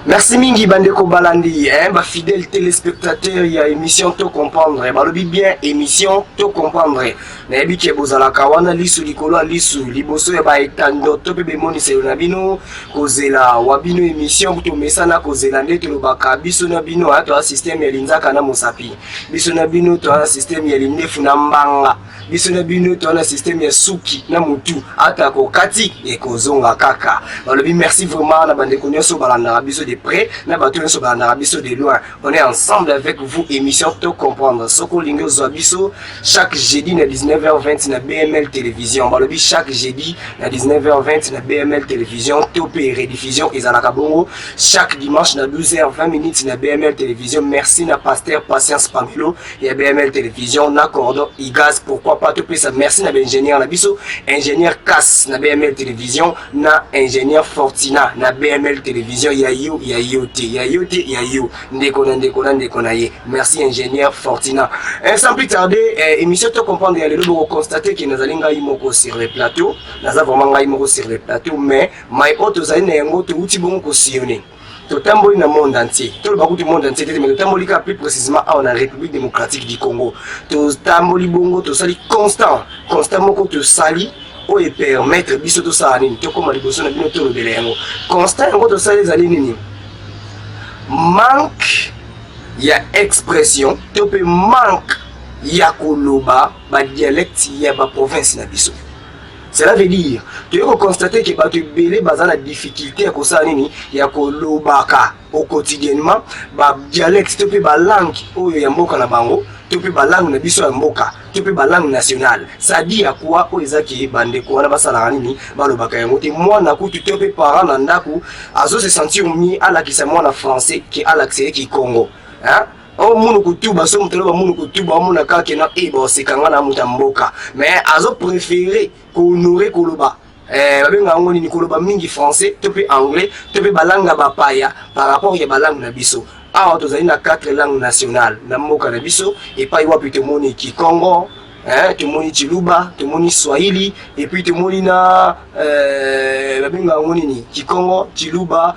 Merci mingi bandeko balandi, ba fidèle téléspectateur ya émission to comprendre, balobi bien émission to comprendre. Na yebi ke bozala kawana lisu likolo lisu liboso ya ba etando to pe bemoni se na bino kozela wabino émission to mesana kozela ndeto lobaka biso na bino ato système ya linzaka na mosapi. Biso na bino to na système ya lindefu na mbanga. Biso na bino to na système ya suki na mutu ata ko kati e kozonga kaka. Balobi merci vraiment na bandeko nyonso balanda biso de près, na bato nyonso balanda biso de loin. On est ensemble avec vous émission to comprendre. Soko lingo zobiso chaque jeudi na 19h20 na BML télévision. Balobi chaque jeudi na 19h20 na BML télévision. Topé rediffusion ezalaka bongo chaque dimanche na 12h20 na BML télévision. Merci na pasteur Patience Pamelo et BML télévision na cordon Igaz pourquoi pas topé ça. Merci na ingénieur na biso ingénieur Cass na BML télévision na ingénieur Fortina na BML télévision yayo ndeko na ye. Merci ingénieur Fortina. Sans plus tarder émission to comprendre ya lelo vous constater que nous allons moko sur le plateau, nous avons vraiment moko sur le plateau mais my auto zali na yango to uti bongo ko sillonner. Totamboli na monde entier. Tout le bagou du monde entier mais totamboli ka plus précisément en République démocratique du Congo. Totamboli bongo to sali constamment ko to sali o e permettre biso to sa nini to koma liboso na bino to lobele yango. Constant yango to sali zali nini? Manque ya expression, to pe manque ya koloba ba dialecte ya ba province na biso. Cela veut dire tu peux constater que ba belé baza na difficulté ya kosala nini ya kolobaka au quotidiennement ba dialecte to pe ba langue oyo ya mboka na bango to pe ba langue na biso ya mboka to pe ba langue nationale. Ça dit ya quoi o ezaki bandeko wana basala nini balobaka yango te mwana kutu to pe parent na ndaku azo se sentir mis à la kisa mwana français qui a l'accès qui Congo hein. Oh munu kutuba so mutelo ba munu kutuba muna kake na ebo sekanga na mutamboka mais azo préféré ko honorer koloba babenga ngoni ni koloba mingi français to pe anglais to pe balanga bapaya par rapport ya balangue na biso awa tozali na 4 langues nationales na mboka na biso et pas iwa plutôt moni Kikongo tu moni Chiluba tu moni Swahili et puis tu moni na babenga ngoni ni Kikongo Chiluba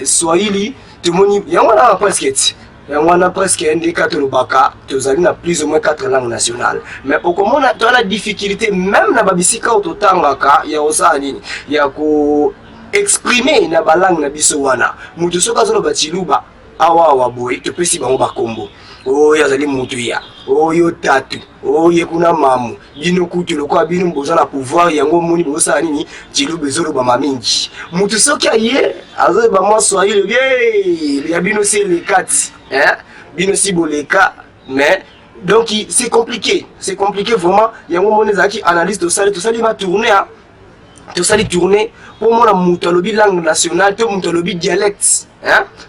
Swahili tu moni yango na presque on a presque indiqué lobaka tozali na plus ou moins 4 langues nationales mais pour comment on a la difficulté même na babisika ototangaka ya osala nini ya ko exprimer na balangue na biso wana mutu soka zolo bachiluba awa boy to pesi bango bakombo oyo azali mutu ya oyo tatu oyo kuna mamu bino kutu lokwa bino mboza na pouvoir yango moni bosala nini chiluba zolo ba mamingi mutu soki aye azo ba mo Swahili bien ya bino c'est les 4 bino si boleka mais donc c'est compliqué vraiment yango moni zaki analyse to sali ma tourner to sali tourner pour mona mutu alobi langue nationale to mutu alobi dialecte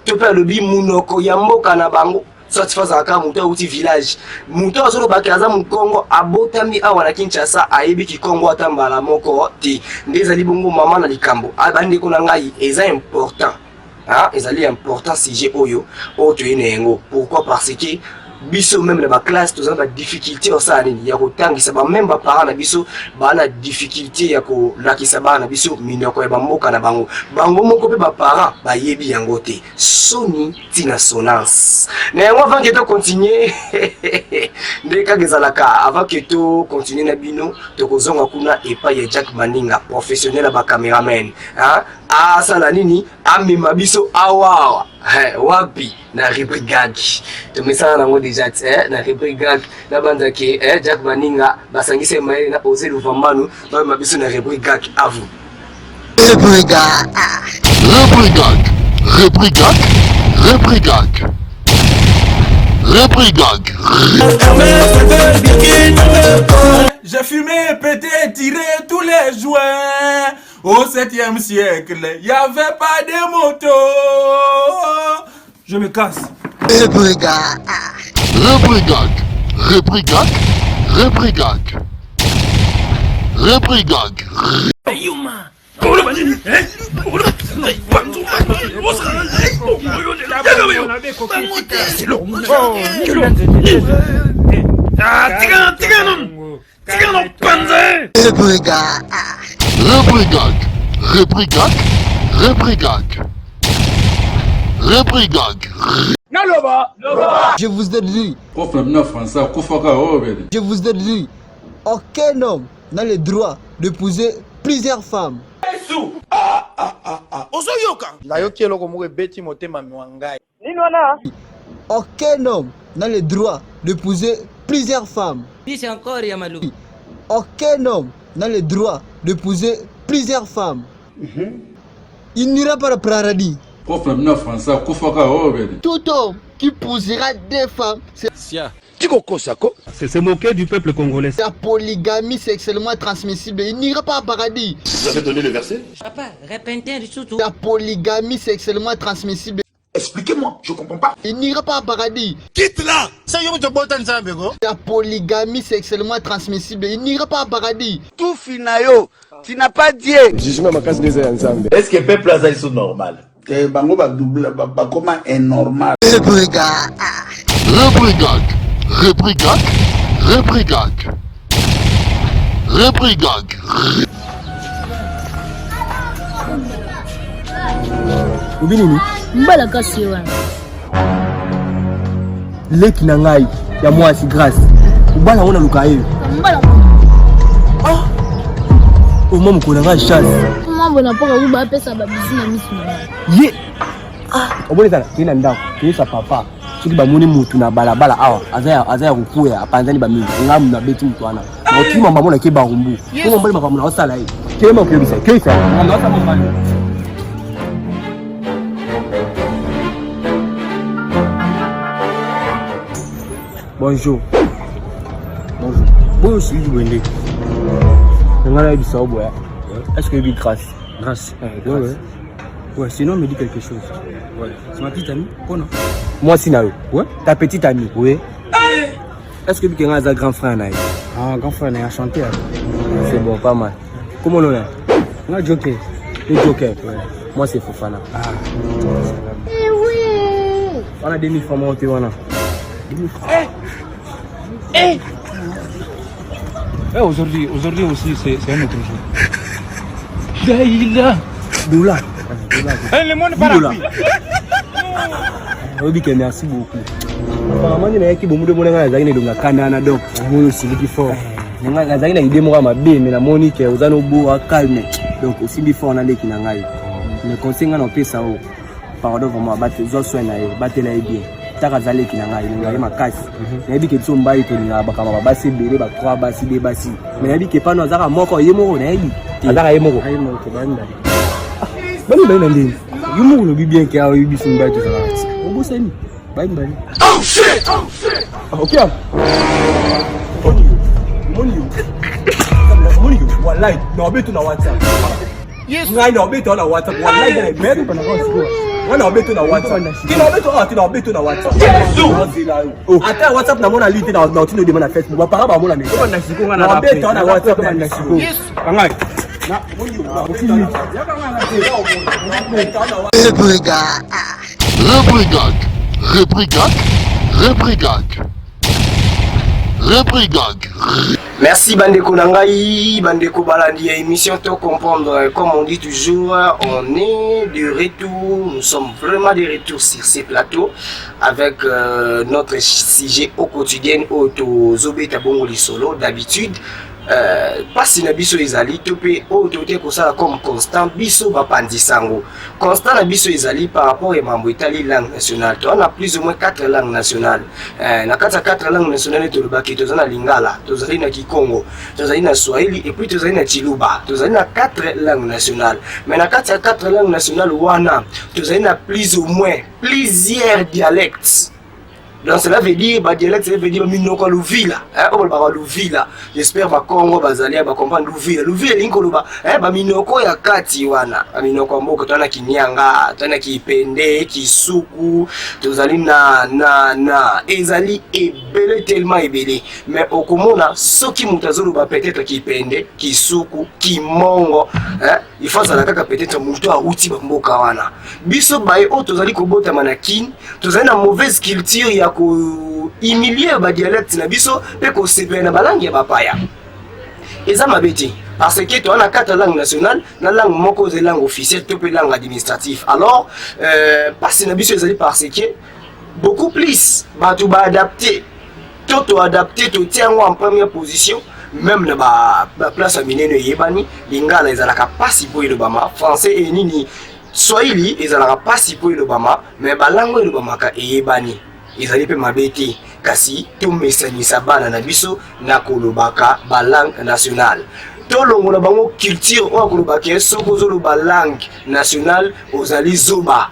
to pe alobi munoko ya mboka na bango soit faza ka mutu uti village mutu azolo bakaza mu Congo abotami awa na Kinshasa ayebi ki Congo atambala moko ti ndezali bongo mama na likambo abandi ko na ngai eza important ezali important sujet oyo oto yenengo pourquoi parce que biso même na ba classe tozana ba difficulté osala nini ya kotangisa ba même ba parents na biso ba na difficulté ya ko lakisa ba na biso minoko ya bamboka na bango moko pe ba parents ba yebi yango te soni tina sonance na yango avant que to continuer ndeka gezalaka avant que to continuer na bino to kozonga kuna epa ya Jack Maninga professionnel ba cameraman sala nini amema biso awawa wapi na rubrique tumesana nango déjà na rubrique na banda ke Jack Maninga basangise maele na Ose Luvambanu na mabiso na rubrique à vous J'ai fumé, pété, tiré tous les joints. Au 7e siècle, il n'y avait pas de moto. Je me casse. Rebrigade. Je vous ai dit. Je vous ai dit. Aucun homme n'a le droit d'épouser plusieurs femmes. Aucun homme n'a le droit d'épouser plusieurs femmes. Aucun homme n'a le droit d'épouser plusieurs femmes. Il n'ira pas au paradis. Tout homme qui épousera des femmes, c'est se moquer du peuple congolais. la polygamie sexuellement transmissible. Il n'ira pas au paradis. Vous avez donné le verset? Papa, répétez surtout. La polygamie sexuellement transmissible. Expliquez-moi, je comprends pas. Il n'ira pas au paradis. Quitte là. La polygamie sexuellement transmissible. Il n'ira pas au paradis. Tout finayo, tu n'as pas dit. Est-ce que le peuple a ça normal? Bango ba double ba comment est normal. Ubinini mbala kasi wana Leki na ngai ya mwasi grâce. Ubala ona luka hiyo. mbala Umamu kuna ngai chance. mambo napoka kuba pesa babisi na misu na Ye. Obole sana kina ndako. Kisa papa. Siki bamuni mutu na balabala awa. Azaya kukuya apanzani ba mingi. Ngamu na beti mtu ana. Na ukima mbona ke barumbu. Kuma mbali makamuna osala hii. Kema ukibisa. Kisa. Na osala mbali. Bonjour. Bonjour. Bonjour, c'est lui Wende. On a eu ça au bois. Est-ce que il grâce? Grâce. Ouais. Ouais, sinon me dit quelque chose. Ouais. C'est ma petite amie? Oh non. Moi aussi Nao. Ouais. Ta petite amie? Oui. Est-ce que tu as un grand frère Naï? Ah, grand frère Naï a chanté. C'est bon, pas mal. Comment on est? On a Joker. Le Joker. Ouais. Moi c'est Fofana. Ah. Eh oui. On a 2000 francs montés, on a. 2000 francs. Aujourd'hui aussi, c'est un autre jour. Daïla. Doula. Le monde parle. Oui, merci beaucoup. Apparemment, il y a qui beaucoup de monde qui a gagné donc Canada donc. Moi aussi, il faut. Il y a gagné une idée moi ma bien, mais la Monique, vous allez au bout à calme. Donc aussi il faut on aller qui n'angai. Le conseil on peut ça. Pardon vraiment, battre soin na battre la bien. Takazale ki nanga ngai makasi nayebi ke tso mbai to linga bakama basi bele ba 3 basi de basi mais nayebi ke pano azaka moko yemoko nayebi azaka yemoko ke banda bani bani ndini yumu no bien ke awo yibi sumba to sala oboseni bani oh shit okay money wallahi no betu na WhatsApp yes ngai no betu na WhatsApp wallahi na betu pana kwa siku wana obeto na WhatsApp. Kina obeto na WhatsApp. Ata WhatsApp na mona lite na otino de mona Facebook. Ba para ba mona ne. Ko na siko ngana na obeto na WhatsApp na siko. Kangai. Na Merci Bandeko Nangai, Bandeko Balandi émission to comprendre. Comme on dit toujours, on est de retour, nous sommes vraiment de retour sur ces plateaux avec notre sujet au quotidien auto Zobeta Bongoli Solo d'habitude. Pasi na biso ezali topé autoté ko sala comme constant biso bapandi sango constant na biso ezali par rapport à mambo itali langue nationale to on a plus ou moins 4 langues nationales na kata 4 langues nationales to lobaki to zana lingala to zali na kikongo to zali na swahili et puis to zali na chiluba to zali na 4 langues nationales mais na kata 4 langues nationales wana to zali na plus ou moins plusieurs dialectes Donc cela veut dire ba dialecte, ça veut dire minoko luvila. On va luvila. J'espère ba Congo bazalia ba comprendre luvila. Luvila linkoloba ba minoko ya kati wana. Ba minoko mboko tana kinyanga, tana kipende, kisuku, tozali na ezali ebele tellement ebele. Mais okomona soki mutazolo ba peut-être kipende, kisuku, kimongo, il faut ça la kaka peut-être muto a uti ba mboka wana. Biso bae o tozali kobota manakine, tozali na mauvaise culture ya ko humilier ba dialecte na biso pe ko sepela na balangi ya bapaya. Eza mabeti parce que tu as na quatre langues nationales, na langue moko ze langue officielle, to pe langue administrative. Alors parce na biso ezali parce que beaucoup plus ba tu ba adapter, to adapter to tiango en première position. Même na ba place à minene yebani lingala ezalaka pasi po le bama français et nini swahili ezalaka pasi po le bama mais balango le bama ka yebani ezali pe mabeti kasi to mesanisa bana na biso na kolobaka balangue nationale to longola bango culture o kolobaka soko zo lo balangue nationale ozali zoba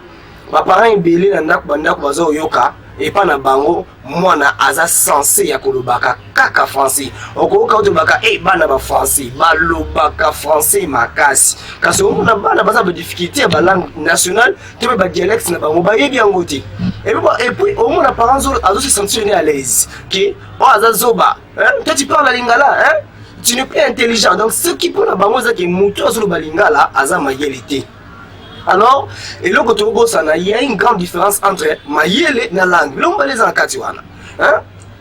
ba parents ebele na ndako bandako bazo yoka et pas na bango mwana aza censé ya kolobaka kaka français okoka otobaka bana ba français balobaka français makasi kasi omona bana baza ba difficulté ba langue nationale te ba dialecte na bango ba yebi yango te et puis omona parents azo se sentir à l'aise que aza zoba toi tu parles la lingala tu n'es plus intelligent donc ce qui pour na bango za ke mutu azo ba lingala aza mayelité. Alors, et là, il y a une grande différence entre mayele na langue. L'on va les en katiwana.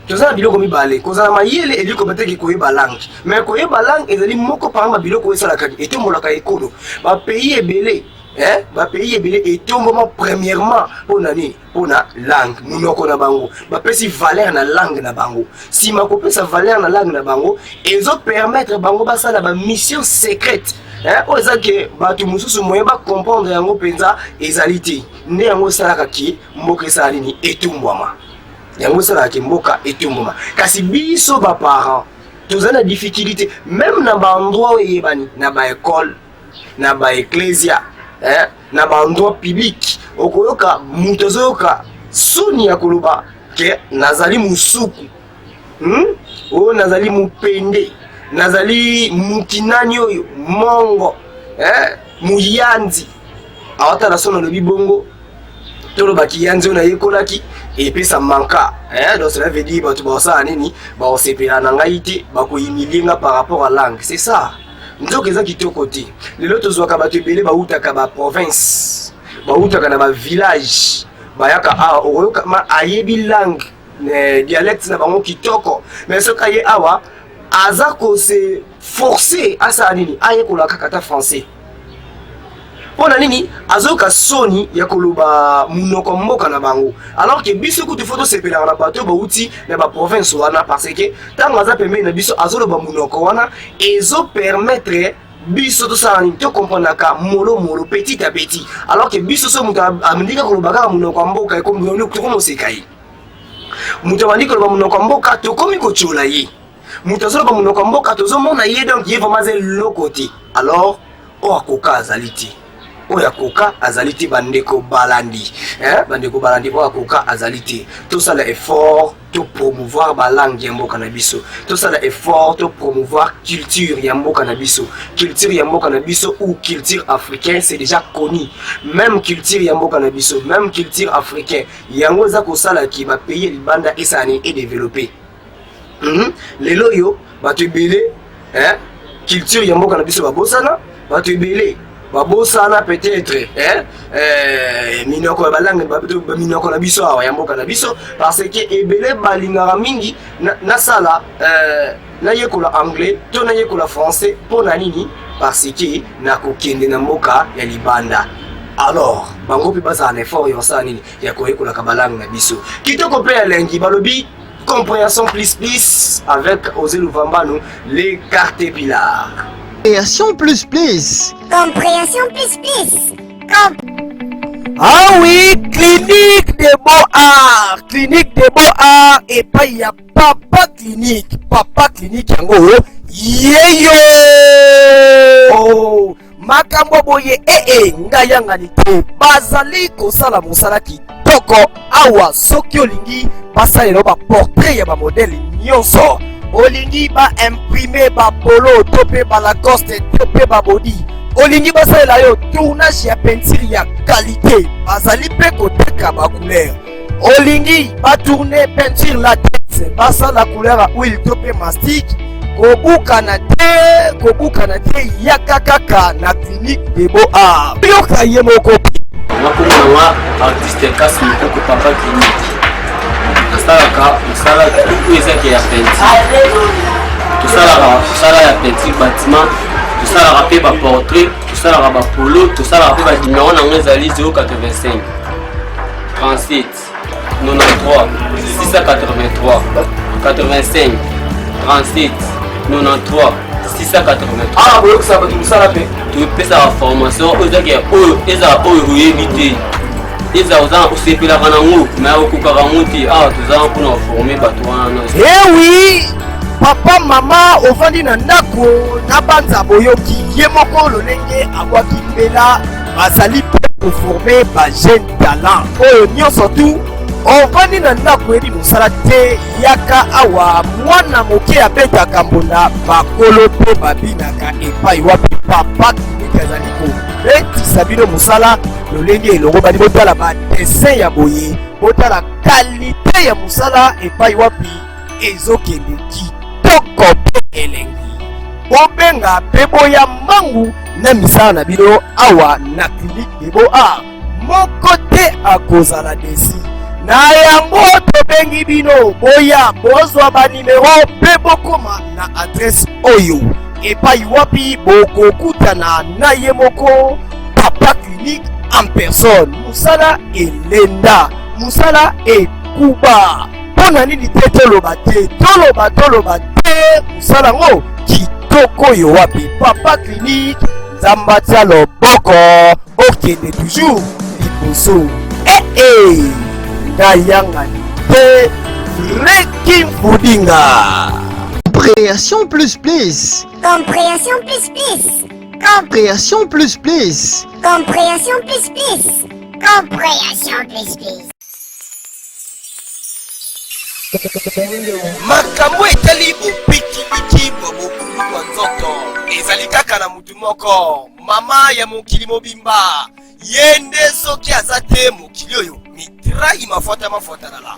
Tu sais, bilo komi balé. Cause na mayele et lui peut-être qu'il connaît ba langue. Mais connaît ba langue et il moko par exemple bilo komi ça la kadi. Et tout molaka ekono. Ba pays est belé. Ba pays est belé et tout moment premièrement pour nani pour na langue. Munoko na bango. Ba pesi valeur na langue na bango. Si ma copie sa valeur na langue na bango, ils ont permettre bango ba ça la mission secrète. Oza ke batu mususu moye ba comprendre yango penza ezaliti nde yango salaka ki mboka sali ni etumbwama yango salaka ki mboka etumbwama kasi biso ba parents tozana difficulté même na ba endroit yebani na ba école na ba ecclesia na ba endroit public okoyoka mutozoka soni ya koloba ke nazali musuku o nazali mupende nazali mukinani oyo mongo muyanzi awata na sono le bibongo tolo bakiyanzi na yekolaki et puis ça manka donc cela veut dire batu ba ça nini ba osepela na ngaite ba ko imilinga par rapport à langue c'est ça nzoka eza kitoko te lelo tozwaka batu ebele ba utaka ba province ba utaka na ba village bayaka oyoka ma ayebi langue dialecte na bango kitoko mais soka ye awa aza ko se forcer à ça nini aye ko la kakata français pona nini azoka soni ya koloba munoko mboka na bango alors que biso kutu photo sepela na bato ba uti na ba province wana parce que tango aza pembe na biso azoloba munoko wana ezo permettre biso to ça nini to comprendre ka molo petit à petit alors que biso so muta amindika koloba ka munoko mboka e comme no ko mo sekai muta bandika koloba munoko mboka to komi ko chola yi mutazola ba munoko mboka tozomona ye donc ye vraiment ze lokoti alors o akoka azaliti o yakoka azaliti bandeko balandi bandeko balandi o akoka azaliti tout ça l'effort to promouvoir ba langue ya mboka na biso tout ça l'effort to promouvoir culture ya mboka na biso culture ya mboka na biso ou culture africaine c'est déjà connu même culture ya mboka na biso même culture africaine yango za ko sala ki ba pays libanda esani et développer lelo yo batu ebele culture ya mboka na biso babosana batu ebele babosana peut-être minoko ya balangue ba minoko na biso awa ya mboka na biso parce que ebele balingaka mingi na sala na yekola anglais to na yekola français pona nini parce que na kokende na mboka ya libanda. Alors bango pe basa na effort yo sa nini ya koyekola ka balangue na biso kitoko pe alengi balobi compréhension plus avec Osé Louvambano, les cartes pilars. Compréhension plus. Compréhension plus. Ah oui, clinique de Beaux-Arts. Clinique de Beaux-Arts. Et pas il y a papa clinique. Papa clinique yango. Yeyo. Oh. Makambo boye ngayanga ni te. Bazali ko sala mosala ki kitoko awa soki olingi basalelo baportrait ya bamodele nyonso olingi baimprime bapolo to mpe balacoste to mpe babodi olingi basalela yo tournage ya peinture ya qualité bazali mpe koteka bacouleur olingi batourne peinture latex basala couleur ya huile to mpe mastique kobukana te yaka kaka na clinique de beaux-arts yoka ye moko nakomona artiste kasi mokoko papa clinique nasalaka mosala oyo ezaki ya peinture tosala ya peinture bâtiment tosalaka mpe baportrait tosalaka bapolo tosalaka mpe badimero nango ezali 085 37 93 683 85 37 93 683 boyokisa bato mosala mpe topesaka formation oyo ezaki oyo ezala oyo oyebi te ezala oza osepelaka nango me okokaka ngo te awa tozala mpona oforme bato wana ewi papa mama ovandi na ndako na banza boyoki ye moko lolenge abwaki mbela bazali mpe koforme bajeune talent oyo nyonso tu ovandi na ndako yebi mosala te yaka awa mwana moke abetaka mbunda bakolo mpe babinaka epai wapi papa klinike azali kobetisa bino mosala lolenge elongo bani botala badesin ya boye botala kalite ya mosala epai wapi ezokende kitoko mpe elengi bobenga mpe boya mbangu na misala na bino awa na clinique de beaux-arts moko te akozala desi na yango tobengi bino boya bozwa banimero mpe bokoma na adrese oyo epai wapi bokokutana na ye moko papa clinique en personne mosala elenda mosala ekuba mpona nini te toloba te mosala yango kitoko oyo wapi papa clinique nzambe atia loboko okende toujours liboso ngayanga te Rekin Foudinga. Compréhension plus plus. Compréhension plus plus. Compréhension plus plus. Compréhension plus plus. Compréhension plus plus. makambo etali bopikiliki bwa bokulu bwa nzoto ezali kaka na mutu moko mama ya mokili mobimba ye nde soki aza te mokili oyo mitrai mafuatanala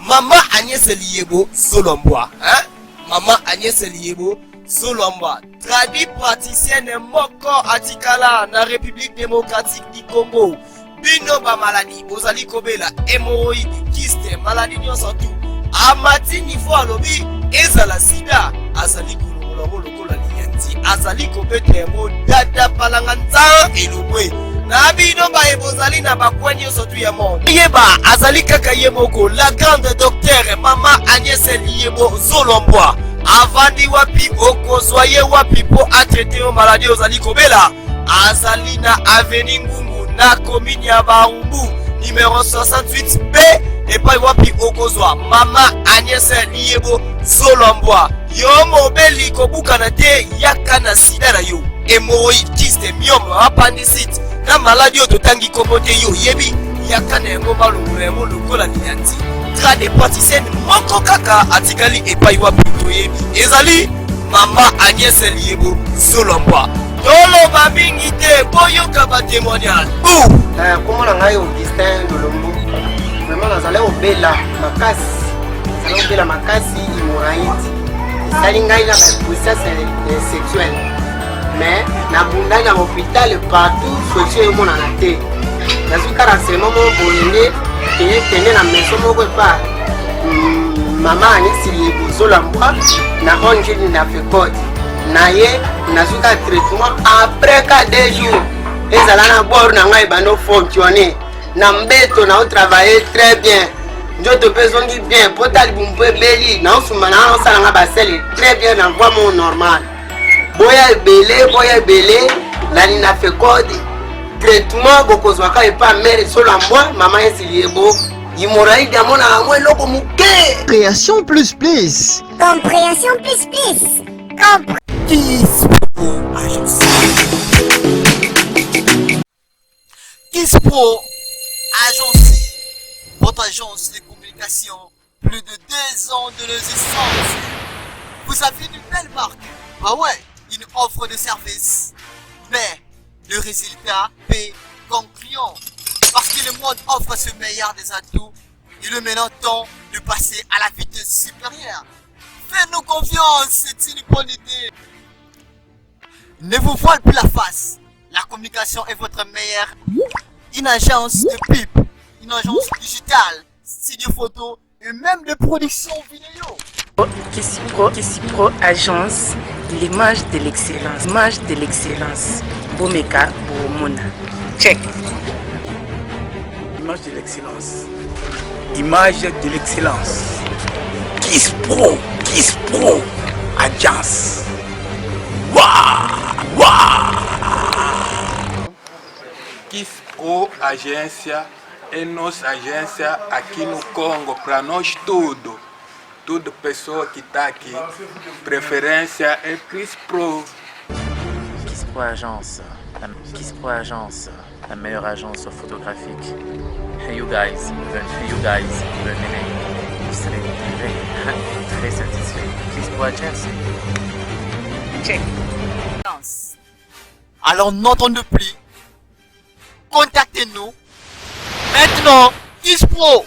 mama Agnès Liyebo Zolombwa mama Agnès Liyebo Zolombwa tradi praticienne moko atikala na République démocratique du Congo bino ba maladi bozali kobela hémorroïde kyste maladi nyonso tu amati niveau alobi ezala sida azali kolongola lokola liyanti azali kobeta yango dada palanga nza elobwe na bino baye bozali na bakweni nyonso tu ya monde yeba azali kaka ye moko la grande docteur mama Agnès Liyebo Zolombwa avandi wapi okozwa ye wapi po atraite yo maladi ozali kobela azali na avenue Ngungu na commune ya Barumbu numéro 68B epai wapi okozwa mama Agnès Liyebo Zolombwa yo mobeli kobukana te yaka na sida na yo hémorroïde kyste myome appendicite na maladi oyo totangi kombo te yo yebi yaka na yango balongola yango lokola liyanti trade praticienne moko kaka atikali epai wapi toyebi ezali mama Agnès Liyebo Zolombwa toloba mingi te boyoka batémoignage komona ngai Augustin Dolombo vraiment nazali obela makasi hémorroïde esali ngai na bapuissance sexuelle mais nabundai na hôpital partout solution emonana te nazuka renseignement moko boyende kende na maison moko epa mama Agnès Liyebo Zolombwa na onjeli na fecode na ye nazuka traitement après 4 jours ezala na bord na ngai bando fonctionner na mbeto na travailler très bien njoto pe zongi bien potali bumbu ebeli na osuma na osala nga basele très bien na voix mon normal boya ebele nani na fecode traitement bokozwaka epa mère Zolombwa mama Agnès Liyebo hémorroïde amona yango eloko moke Compréhension plus plus. Compréhension plus plus. Kispo agence votre agence de communication, plus de 2 ans de l'existence. Vous avez une belle marque, bah ouais, une offre de service. Mais le résultat paie comme client. Parce que le monde offre ce meilleur des atouts, il est maintenant temps de passer à la vitesse supérieure. Faites-nous confiance, c'est une bonne idée. Ne vous voilez plus la face. La communication est votre meilleure. Une agence de pub, une agence digitale, studio photo et même de production vidéo. Kissipro Agence, l'image de l'excellence. Image de l'excellence. Bomeka, Bomona. Check. Image de l'excellence. Image de l'excellence. Kissipro Agence. Kissipro Agência é nossa agência aqui no Congo, para nós tudo. Tudo pessoa que está aqui, preferência é Kissipro. Kissipro Agence. Kissipro Agence, la meilleure agence photographique. You guys, venez. Vous serez très satisfait. Kissipro Agence. Check. Alors n'entendez plus. Contactez-nous. Maintenant, Kissipro.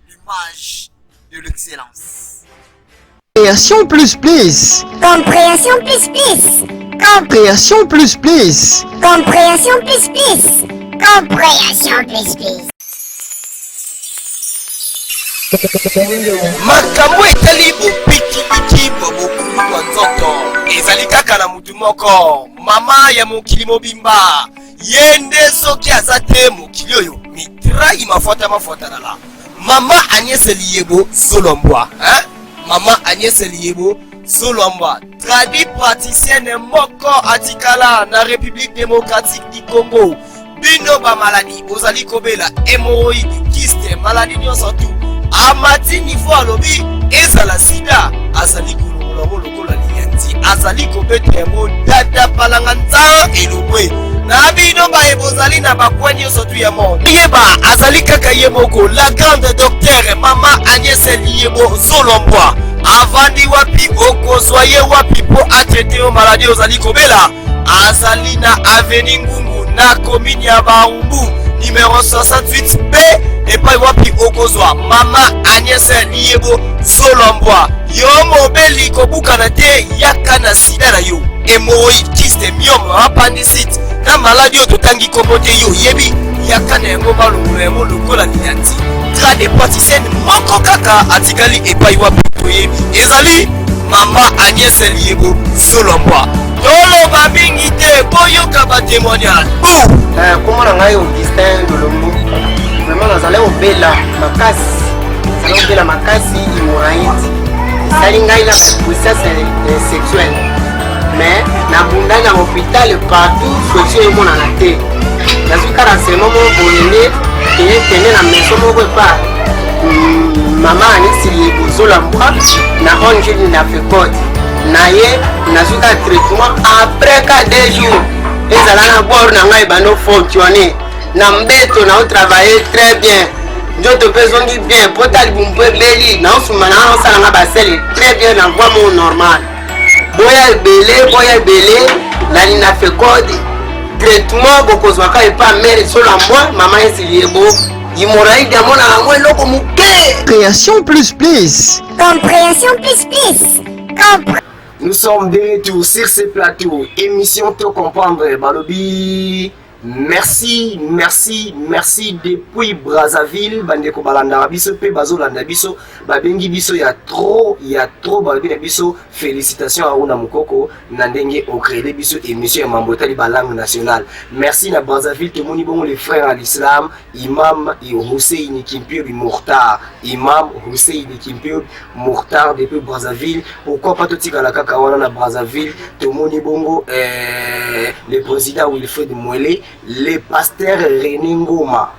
L'image de l'excellence. Compréhension plus plus. Compréhension plus plus. Compréhension plus plus. Compréhension plus plus. Compréhension plus plus. Makambo etali bopiki bokulu wa nzoto ezali kaka na mutu moko mama ya mokili mobimba yende soki aza te mokili oyo mitrai mafuata na la mama Agnès Liyebo Zolombwa mama Agnès Liyebo Zolombwa tradi praticienne moko atikala na République démocratique du Congo bino ba maladi ozali kobela hémorroïde kyste maladi nyonso tu amati niveau alobi ezala sida azali kolongola lokola liyanti azali kobeta mo dada palanga nza elobwe na bino ba ebozali na bakwa nyonso tu ya monde yeba azali kaka ye moko la grande docteur mama Agnès Liyebo Zolombwa avandi wapi okozwa ye wapi po atraiter yo maladie ozali kobela azali na avenue Ngungu na commune ya Barumbu numéro 68B epai wapi okozwa mama Agnès Liyebo Zolombwa yo mobeli kobukana te yaka na sida na yo hémorroïde kyste myome appendicite na maladi oyo totangi kombo te yo yebi yaka na yango balongolo yango lokola liyanti grade praticienne moko kaka atikali epai wapi toyebi ezali mama Agnès Liyebo Zolombwa toloba mingi te boyoka batémoignage kombo na ngai Augustin Dolombo vraiment nazali obela makasi hémorroïde esali ngai na puissance sexuelle mais nabundani na hôpital partout solution emonana te nazwi ka renseignement moko boyende kende na maison moko epa mama Agnès Liyebo Zolombwa na ONG na FECOD na ye nazwi ka traitement après ka 2 jours ezala na bord na ngai bano fonctionner na mbeto na travailler très bien njoto mpe ezongi bien po tali bumbu ebeli naosuma na wana osala nga basele très bien na voie mo normal boya ebele nali na FECOD traitement bokozwaka epa mere Zolombwa mama Agnès Liyebo hémorroïde amona yango eloko moke. Compréhension plus plus. Compréhension plus plus. Nous sommes de retour sur ce plateau. Émission Te Comprendre, Balobi. Merci depuis Brazzaville. Bandeko balanda biso pe bazolanda biso. Babengi biso ya trop balobi na biso. Félicitations à Ouna Mukoko. Nandenge au créé biso émission ya Mambotali ba langue nationale. Merci na Brazzaville tout moni bon les frères à l'islam. Imam Hussein Kimpio Mourtar. Imam Hussein Kimpio Mourtar depuis Brazzaville. Pourquoi pas tout tika kaka wana na Brazzaville. Tout moni bongo le président Wilfred Mwele. Les pasteurs René Ngoma,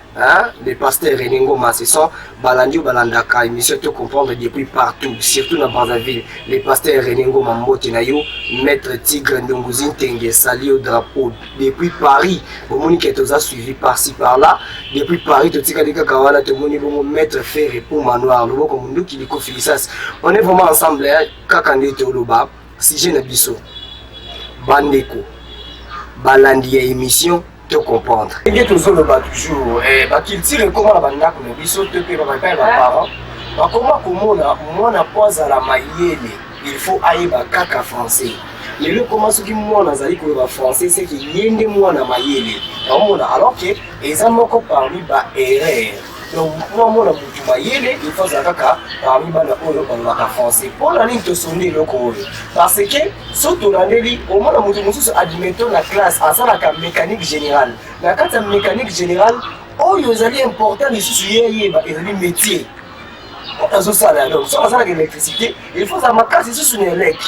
les pasteurs René Ngoma, ce sont Balandio Balandaka, émission Te Comprendre depuis partout, surtout dans Brazzaville. Les pasteurs René Ngoma Mbotenayo, Maître Tigre Ndonguzin Tenge, sali au drapeau depuis Paris. Pour Monique Toza suivi par-ci par-là. depuis Paris totika dika kawana tomoni bongo mettre fer et pour manoir le boko mundu ki liko filisas on est vraiment ensemble kaka ndete oloba si je na biso bandeko balandi ya émission te comprendre et tout oloba toujours ba culture comment la banda ko biso te pe ba parents ba comment komona mwana poza la mayele il faut aiba kaka français. Mais le comment ce qui moi nazali ko ba français c'est que yende mwana mayele alors que les amoko parmi ba erreur donc moi na mutu mayele il faut kaka parmi ba na oyo ba français pour la ligne to sonner loko parce que surtout na ndeli au moins na mutu mususu admettons la classe asala ka mécanique générale na kata mécanique générale oyo zali important lisusu yeye ba ezali métier on a ça là donc ça ça l'électricité il faut ça makasi lisusu na elek.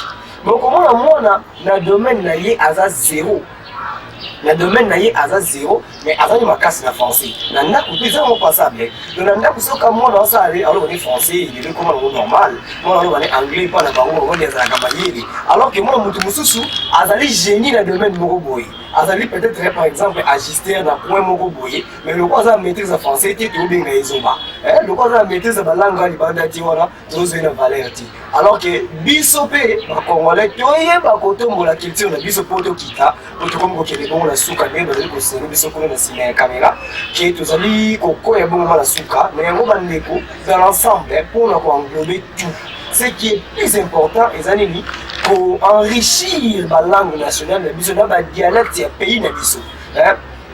Donc comment moi na domaine na yé aza zéro. Na domaine na yé aza zéro mais aza ni makasi na français. Na ndako pesa mo passable. Donc na ndako soka moi na ça aller alors on est français, il est comme normal. Moi on est anglais pas na bango on est za kabayeli. Alors que moi mutu mususu azali génie na domaine moko boy. Azali peut-être par exemple ajuster na point moko boy mais le quoi ça maîtrise en français ti to benga ezomba. Le quoi ça maîtrise ba langue libanda ti wana tozo na valeur ti. Alors que biso pe ba congolais toye ba kotombo la culture na biso poto kita poto comme ko kele bon la suka ne ba ko sero biso ko na cinéma caméra qui tozali ko ko ya bon la suka mais ngo bandeko dans l'ensemble pour na englober tout. Ce qui est plus important ezali pour enrichir la langue nationale na biso na ba dialecte ya pays na biso.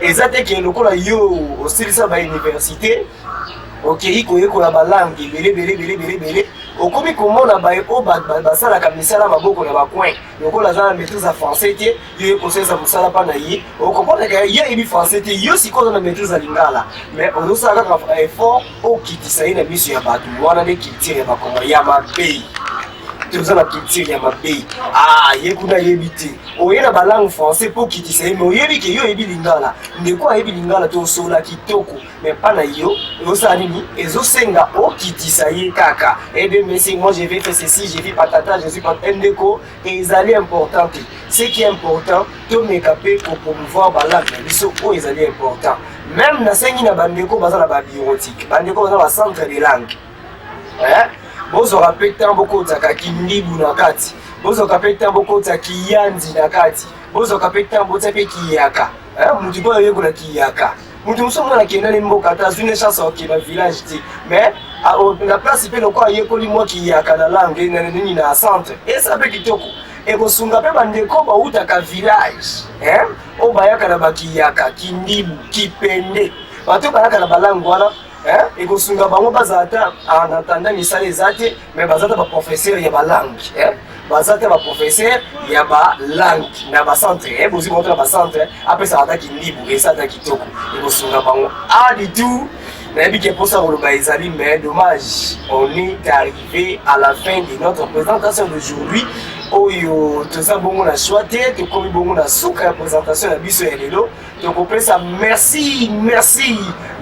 Ezate ke lokola yo au style ba université OK iko yeko la ba langue belé okomi komona baye o basala ka misala maboko na ba coin lokola za maîtrise à français tie yo conseiller musala pa na yi o comprendre que yo ebi français tie yo siko na maîtrise à lingala mais on doit ka effort o kitisa ina biso ya batu wana de kitire ba koma ya mabei tous la culture ya mabei yekuna yebiti oyena ba langue français pour kitisa mais oyebi ke yo ebi lingala ndeko ebi lingala to sola kitoko mais pas na yo ça nini ezosenga o kitisa ye kaka et bien mais moi je vais faire ceci je vais patata je suis pas ndeko et ezali important ce qui est important to mekape pour promouvoir ba langue biso o ezali important même na sengi na bandeko bazala ba bureautique bandeko bazala ba centre de langue bozo rapeta beaucoup za kindibu na kati bozo kapeta beaucoup za kiyanzi na kati bozo kapeta beaucoup pe kiyaka mutu boyo yeko na kiyaka mutu musomo na kenda ni mboka ta une chance au Québec village ti mais la place pe lokwa yeko li mo kiyaka na langue nini na centre et ça pe kitoko et bosunga pe bandeko ba uta ka village o bayaka na bakiyaka kindibu kipende bato bayaka na balangue wana et que sunga bango bazata en attendant les salles zate mais bazata ba professeur ya ba langue bazata ba professeur ya ba langue na ba centre bozi montra ba centre après ça attaque libre et ça attaque kitoko et que sunga bango du tout mais bien pour ça on le ezali mais dommage on est arrivé à la fin de notre présentation d'aujourd'hui oyo toza bongo na choité to komi bongo na suka présentation la biso ya lelo donc on peut ça merci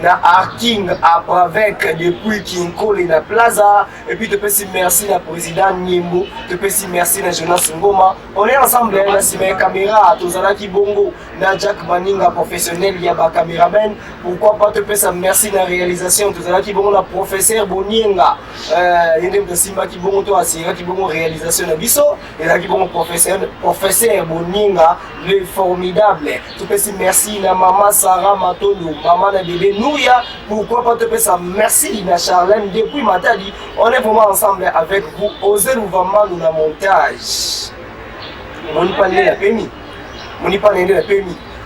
na Arking avec depuis Kinkole na Plaza et puis te peux merci na président Nimbo te peux merci na Jonas Ngoma on est ensemble na cinéma caméra tozala ki bongo na Jack Maninga professionnel ya ba cameraman pourquoi pas te peux merci na réalisation tozala ki bongo na professeur Bonienga yende de Simba ki bongo to asira ki bongo réalisation na biso et là qui bon professeur Bonienga le formidable te peux merci na maman Sarah Matonou maman na bébé Nouya pourquoi pas te peux merci na Charlène depuis Matadi on est vraiment ensemble avec vous osez nous vraiment nous la montage on n'y pas la permis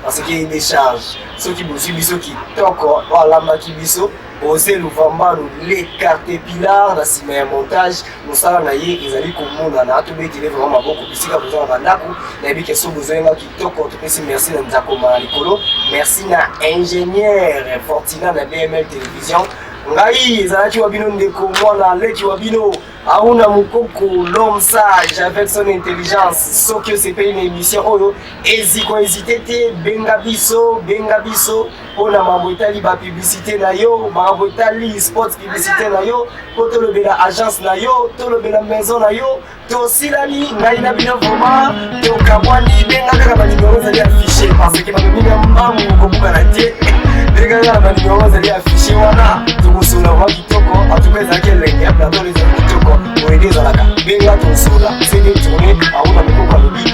parce qu'il y a des charges ceux qui bossent biso qui toko voilà maki biso osez nous vraiment nous les cartes pilar na cinéma montage nous ça na yé ezali komona na to beti vraiment beaucoup bisika besoin bandako na bi keso besoin qui toko to pesi merci na nzako malikolo merci na ingénieur Fortina na BML télévision ngai ezalaki wabino ndeko mwana leki wabino auna mukoko l'homme sage avec son intelligence sauf que c'est pas une émission oyo eziko hésiter benga biso pona mabotali ba publicité na yo mabotali spot publicité na yo poto le bela agence na yo to le bela maison na yo to silani ngai na bino vraiment to kabwani benga kaka ba numéro zali affiché parce que ba mina mamu ko buka na tie Benga na ndio zali afishi wana. Tukusula wa kitoko, atumeza kelenge, plateau les kitoko. Oendeza laka. Benga tusula, sidi tuni, auna mikuko lobi.